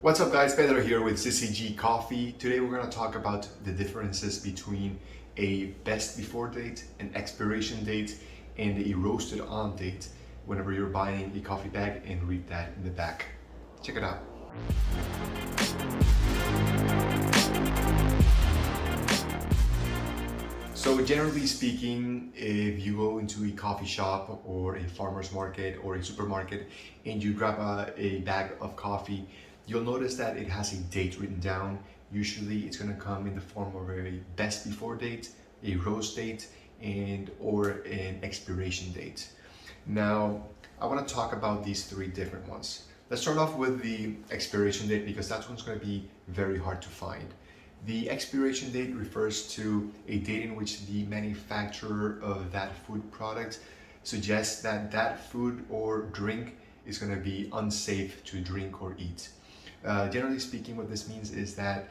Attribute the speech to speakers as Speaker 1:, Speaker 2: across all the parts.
Speaker 1: What's up guys, Pedro here with Syzygy Coffee. Today we're going to talk about the differences between a best before date, an expiration date, and a roasted on date whenever you're buying a coffee bag, and read that in the back. Check it out. So generally speaking, if you go into a coffee shop or a farmer's market or a supermarket and you grab a bag of coffee, you'll notice that it has a date written down. Usually it's going to come in the form of a best before date, a roast date, and or an expiration date. Now, I want to talk about these three different ones. Let's start off with the expiration date because that one's going to be very hard to find. The expiration date refers to a date in which the manufacturer of that food product suggests that that food or drink is going to be unsafe to drink or eat. Generally speaking, what this means is that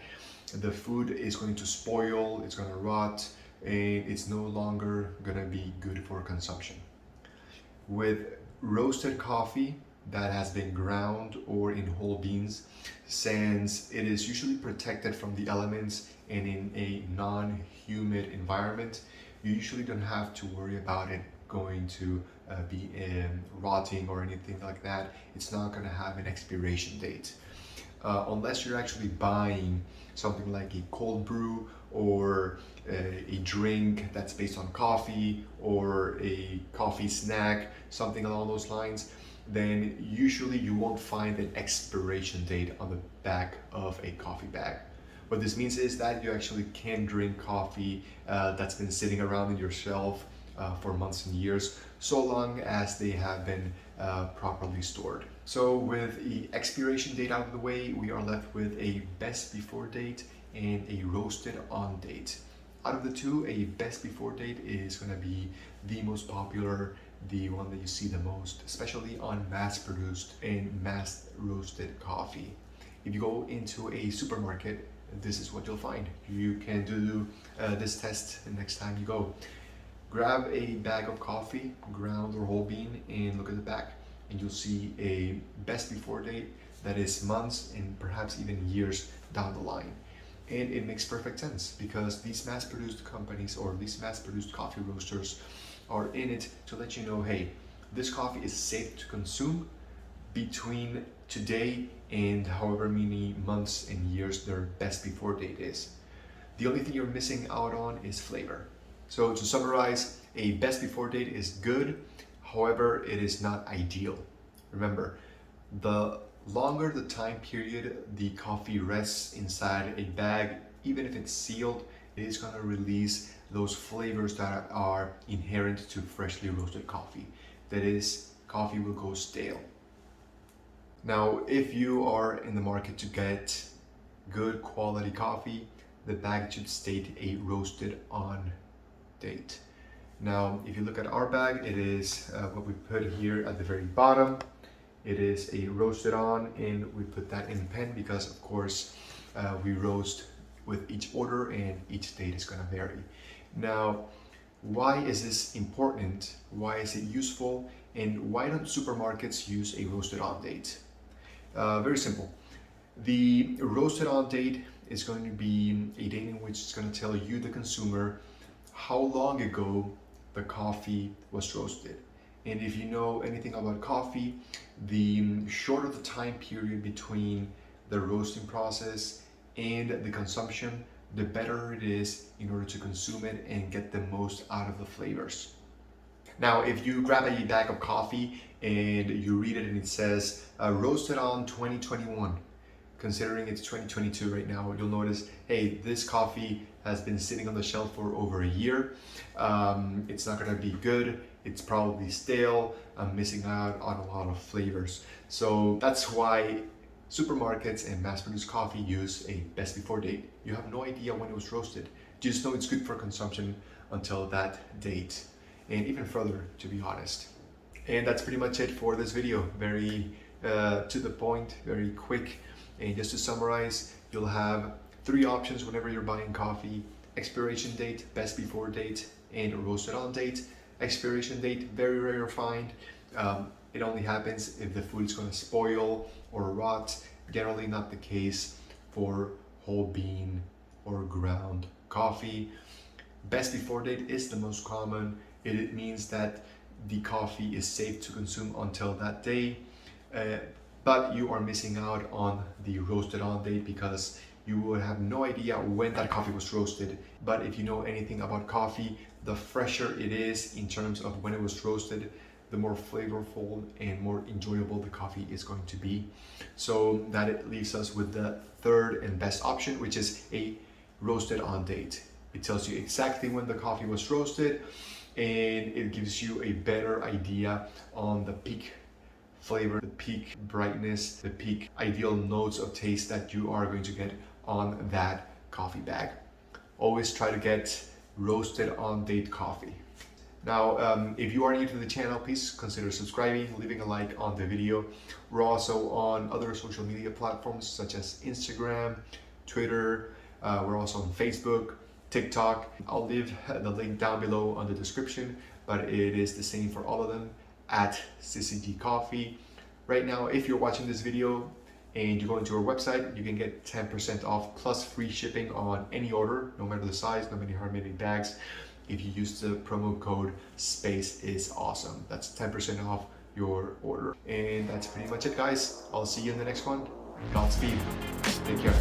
Speaker 1: the food is going to spoil, it's going to rot, and it's no longer going to be good for consumption. With roasted coffee that has been ground or in whole beans, since it is usually protected from the elements and in a non-humid environment, you usually don't have to worry about it going to be rotting or anything like that. It's not going to have an expiration date. Unless you're actually buying something like a cold brew or a drink that's based on coffee or a coffee snack, something along those lines, then usually you won't find an expiration date on the back of a coffee bag. What this means is that you actually can drink coffee that's been sitting around in your shelf for months and years, so long as they have been properly stored. So with the expiration date out of the way, we are left with a best before date and a roasted on date. Out of the two, a best before date is going to be the most popular, the one that you see the most, especially on mass-produced and mass-roasted coffee. If you go into a supermarket, this is what you'll find. You can do this test the next time you go. Grab a bag of coffee, ground or whole bean, and look at the back, and you'll see a best before date that is months and perhaps even years down the line. And it makes perfect sense because these mass-produced companies or these mass-produced coffee roasters are in it to let you know, hey, this coffee is safe to consume between today and however many months and years their best before date is. The only thing you're missing out on is flavor. So to summarize, a best before date is good, however, it is not ideal. Remember, the longer the time period the coffee rests inside a bag, even if it's sealed, it is going to release those flavors that are inherent to freshly roasted coffee. That is, coffee will go stale. Now, if you are in the market to get good quality coffee, the bag should state a roasted on date. Now, if you look at our bag, it is what we put here at the very bottom. It is a roasted on, and we put that in pen because, of course, we roast with each order and each date is going to vary. Now, why is this important? Why is it useful? And why don't supermarkets use a roasted on date? Very simple. The roasted on date is going to be a date in which it's going to tell you, the consumer, how long ago the coffee was roasted. And if you know anything about coffee, the shorter the time period between the roasting process and the consumption, the better it is in order to consume it and get the most out of the flavors. Now, if you grab a bag of coffee and you read it and it says roasted on 2021, considering it's 2022 right now, you'll notice, hey, this coffee has been sitting on the shelf for over a year. It's not gonna be good. It's probably stale. I'm missing out on a lot of flavors. So that's why supermarkets and mass-produced coffee use a best before date. You have no idea when it was roasted. You just know it's good for consumption until that date, and even further, to be honest. And that's pretty much it for this video. Very to the point, very quick. And just to summarize, you'll have three options whenever you're buying coffee: expiration date, best before date, and roasted on date. Expiration date, very rare to find. It only happens if the food is going to spoil or rot, Generally not the case for whole bean or ground coffee. Best before date is the most common. It means that the coffee is safe to consume until that day, uh, but you are missing out on the roasted on date because you will have no idea when that coffee was roasted. But if you know anything about coffee, the fresher it is in terms of when it was roasted, the more flavorful and more enjoyable the coffee is going to be. So that it leaves us with the third and best option, which is a roasted on date. It tells you exactly when the coffee was roasted, and it gives you a better idea on the peak flavor, the peak brightness, the peak ideal notes of taste that you are going to get on that coffee bag. Always try to get roasted on date coffee. Now, if you are new to the channel, please consider subscribing, leaving a like on the video. We're also on other social media platforms such as Instagram, Twitter. We're also on Facebook, TikTok. I'll leave the link down below on the description, but it is the same for all of them, at Syzygy Coffee. Right now, if you're watching this video and you go into our website, you can get 10% off plus free shipping on any order, no matter the size, no matter how many bags. If you use the promo code SPACE is awesome. That's 10% off your order. And that's pretty much it, guys. I'll see you in the next one. Godspeed. Take care.